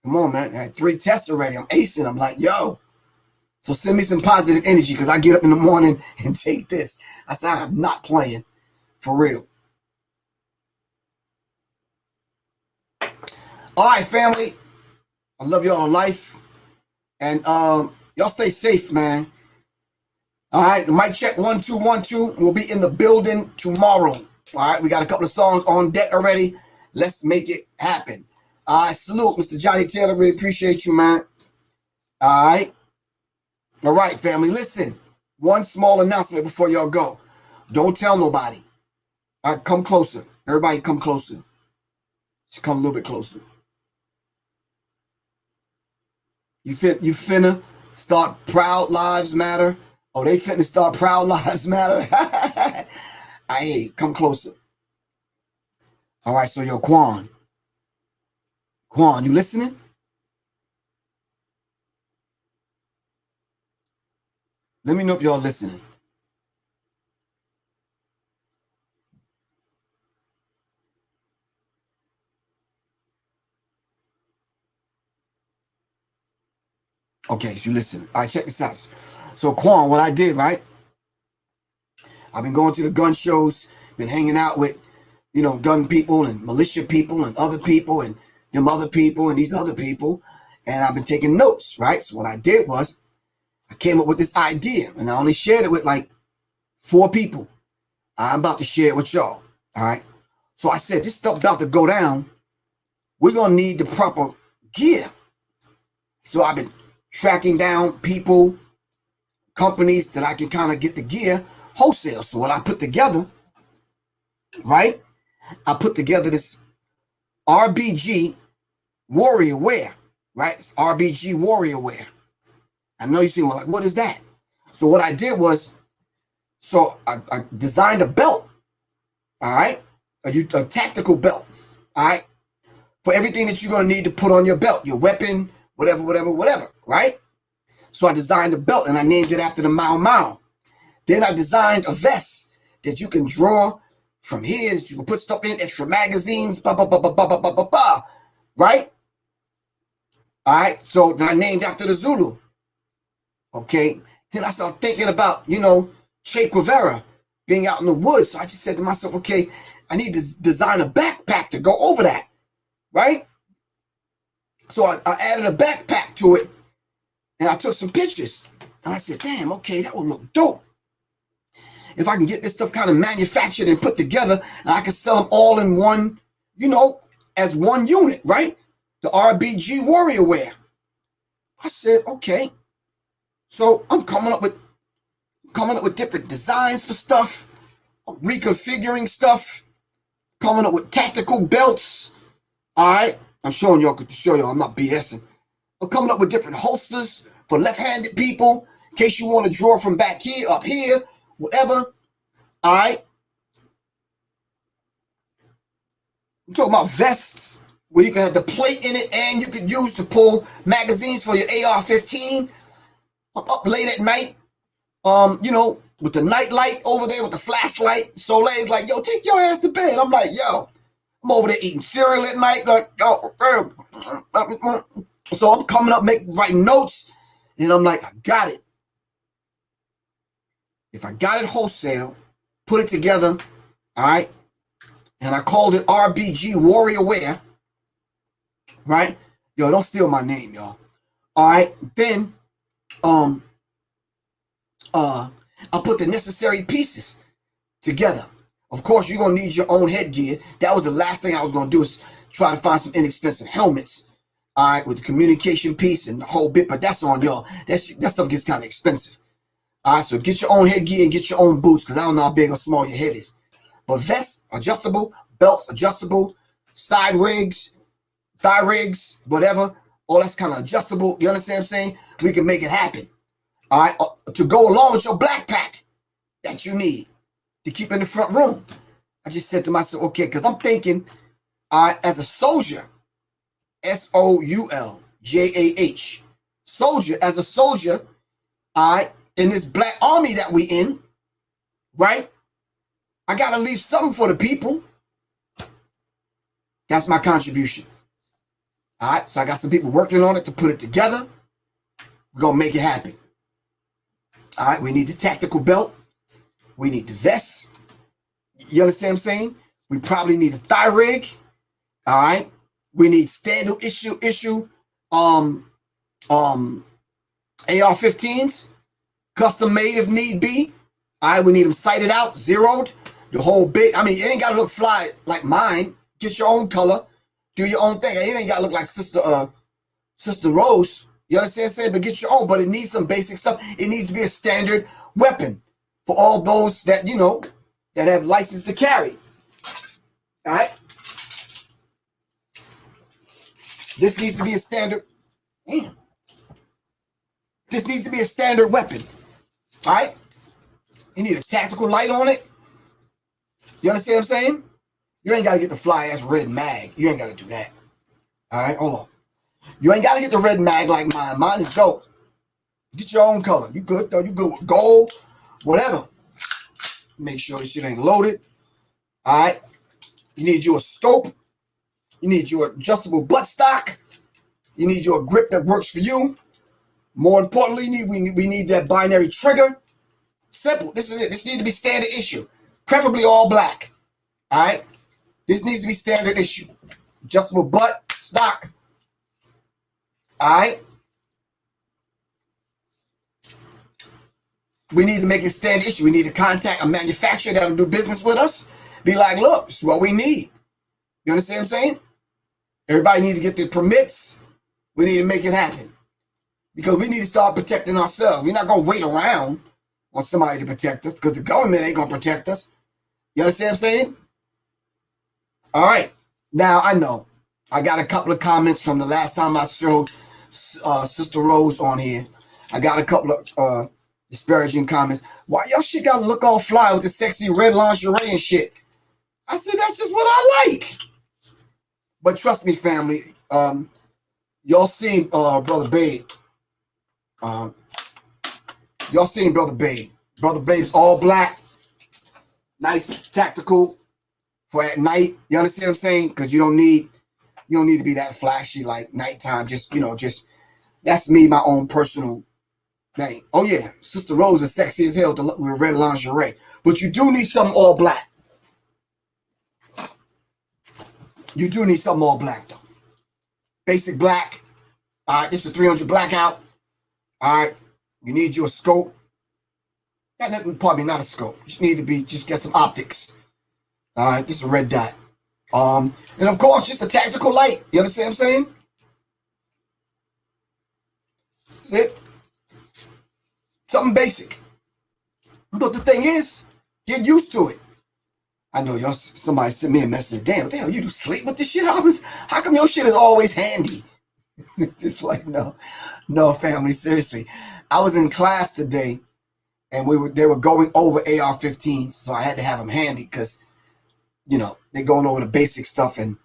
Come on, man. I had 3 tests already. I'm acing. I'm like, yo. So send me some positive energy because I get up in the morning and take this. I said, I'm not playing. For real. All right, family. I love y'all to life. And y'all stay safe, man. All right, mic check 1 2 1 2. We'll be in the building tomorrow. All right, we got a couple of songs on deck already. Let's make it happen. All right, salute, Mr. Johnny Taylor. Really appreciate you, man. All right, family. Listen, one small announcement before y'all go. Don't tell nobody. All right, come closer. Everybody, come closer. Just come a little bit closer. You finna start Proud Lives Matter. Oh, they finna start Proud Lives Matter. Hey, come closer. All right, so yo, Quan, you listening? Let me know if y'all listening. Okay, so you listen. All right, check this out. So Quan, what I did, right? I've been going to the gun shows, been hanging out with, gun people and militia people and other people and them other people and these other people. And I've been taking notes, right? So what I did was I came up with this idea and I only shared it with like 4 people. I'm about to share it with y'all. All right. So I said, this stuff about to go down. We're going to need the proper gear. So I've been tracking down people, companies that I can kind of get the gear wholesale. So what I put together, right? I put together this RBG warrior wear, right? It's RBG warrior wear. I know you see, well, like, what is that? So what I did was, so I designed a belt, all right? A tactical belt, all right? For everything that you're going to need to put on your belt, your weapon, whatever, right? So I designed a belt and I named it after the Mau Mau. Then I designed a vest that you can draw from here, that you can put stuff in, extra magazines, right? All right, so then I named after the Zulu. Okay, then I started thinking about, Che Guevara being out in the woods. So I just said to myself, okay, I need to design a backpack to go over that, right? So I added a backpack to it and I took some pictures. And I said, damn, okay, that would look dope. If I can get this stuff kind of manufactured and put together, and I can sell them all in one, as one unit, right? The RBG warrior wear. I said, okay. So I'm coming up with different designs for stuff, reconfiguring stuff, coming up with tactical belts. All right. I'm showing y'all, to show y'all I'm not BSing. I'm coming up with different holsters for left-handed people, in case you want to draw from back here, up here, whatever. All right. I'm talking about vests where you can have the plate in it and you could use to pull magazines for your AR-15. I'm up late at night, with the night light over there with the flashlight. Soleil's like, yo, take your ass to bed. I'm like, yo, I'm over there eating cereal at night. Like, so I'm coming up, writing notes, and I'm like, I got it. If I got it wholesale, put it together, all right, and I called it RBG Warrior Wear, right? Yo, don't steal my name, y'all. All right, then I put the necessary pieces together. Of course, you're going to need your own headgear. That was the last thing I was going to do, is try to find some inexpensive helmets, all right, with the communication piece and the whole bit, but that's on y'all. That stuff gets kind of expensive. All right, so get your own headgear and get your own boots, because I don't know how big or small your head is. But vests, adjustable, belts, adjustable, side rigs, thigh rigs, whatever, all that's kind of adjustable. You understand what I'm saying? We can make it happen. All right, to go along with your backpack that you need to keep in the front room. I just said to myself, okay, because I'm thinking, all right, as a soldier, SOULJAH, soldier, as a soldier, all right, in this black army that we in, right? I got to leave something for the people. That's my contribution. All right, so I got some people working on it to put it together. We're going to make it happen. All right, we need the tactical belt. We need the vest. You understand what I'm saying? We probably need a thigh rig. All right. We need standard issue AR-15s, custom made if need be. All right, we need them sighted out, zeroed, the whole bit. I mean, it ain't gotta look fly like mine. Get your own color, do your own thing. It ain't gotta look like Sister Rose. You understand what I'm saying? But get your own. But it needs some basic stuff. It needs to be a standard weapon for all those that, you know, that have license to carry. All right. This needs to be a standard. Damn. This needs to be a standard weapon. All right. You need a tactical light on it. You understand what I'm saying? You ain't got to get the fly ass red mag. You ain't got to do that. All right. Hold on. You ain't got to get the red mag like mine. Mine is dope. Get your own color. You good though? You good with gold, whatever. Make sure this shit ain't loaded. All right. You need you a scope. You need your adjustable buttstock. You need your grip that works for you. More importantly, we need that binary trigger. Simple. This is it. This needs to be standard issue. Preferably all black. All right. This needs to be standard issue. Adjustable butt stock. All right. We need to make it standard issue. We need to contact a manufacturer that'll do business with us. Be like, look, this is what we need. You understand what I'm saying? Everybody needs to get their permits. We need to make it happen. Because we need to start protecting ourselves. We're not going to wait around on somebody to protect us because the government ain't going to protect us. You understand what I'm saying? All right. Now, I know I got a couple of comments from the last time I showed Sister Rose on here. I got a couple of disparaging comments. Why y'all shit got to look all fly with the sexy red lingerie and shit? I said, that's just what I like. But trust me, family, y'all seen Brother Babe. Y'all seen Brother Babe. Brother Babe's all black. Nice, tactical for at night. You understand what I'm saying? Because you don't need to be that flashy like nighttime. Just, you know, that's me, my own personal thing. Oh yeah, Sister Rose is sexy as hell with red lingerie. But you do need something all black. You do need something all black though. Basic black. All right, this is a 300 blackout. All right, you need you a scope. Got nothing, probably not a scope. Just need to just get some optics. All right, this is a red dot. And of course, just a tactical light. You understand what I'm saying? That's it. Something basic. But the thing is, get used to it. I know y'all. Somebody sent me a message. Damn, what the hell, you do sleep with this shit? How come your shit is always handy? It's just like, no, family, seriously. I was in class today, and they were going over AR-15s, so I had to have them handy because, you know, they're going over the basic stuff, and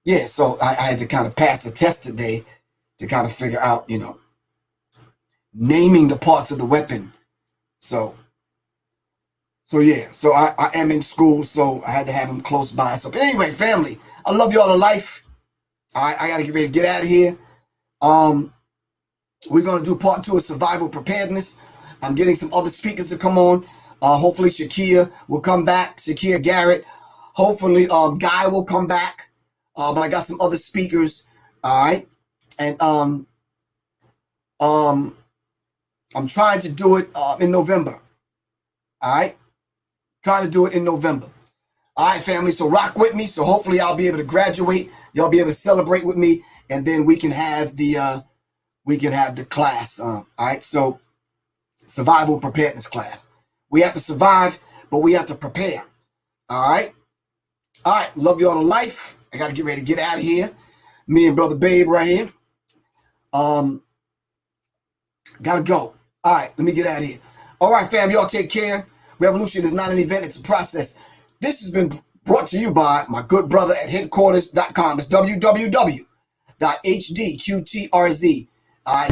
yeah, so I had to kind of pass the test today to kind of figure out, you know, naming the parts of the weapon. So yeah, so I am in school, so I had to have them close by. So but anyway, family, I love y'all to life. All right, I got to get ready to get out of here. We're going to do part 2 of survival preparedness. I'm getting some other speakers to come on. Hopefully Shakia will come back. Shakia Garrett. Hopefully Guy will come back. But I got some other speakers. All right. And I'm trying to do it in November. All right. Trying to do it in November. All right, family. So rock with me. So hopefully I'll be able to graduate. Y'all be able to celebrate with me. And then we can have the class. All right. So survival and preparedness class. We have to survive, but we have to prepare. All right. All right. Love y'all to life. I got to get ready to get out of here. Me and Brother Babe right here. Gotta go. All right. Let me get out of here. All right, fam. Y'all take care. Revolution is not an event. It's a process. This has been brought to you by my good brother at headquarters.com. It's www.hdqtrz. All right.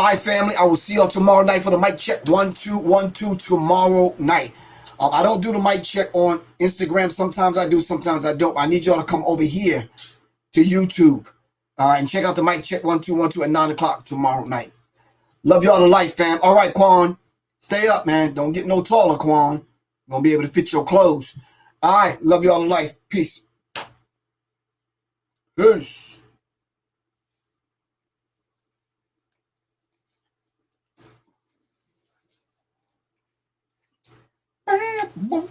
right, family. I will see y'all tomorrow night for the mic check. 1 2 1 2 tomorrow night. I don't do the mic check on Instagram. Sometimes I do, sometimes I don't. I need y'all to come over here to YouTube. All right, and check out the mic check 1 2 1 2 at 9 o'clock tomorrow night. Love y'all to life, fam. All right, Quan. Stay up, man. Don't get no taller, Quan. You're gonna be able to fit your clothes. All right, love y'all to life. Peace. Peace. Boom,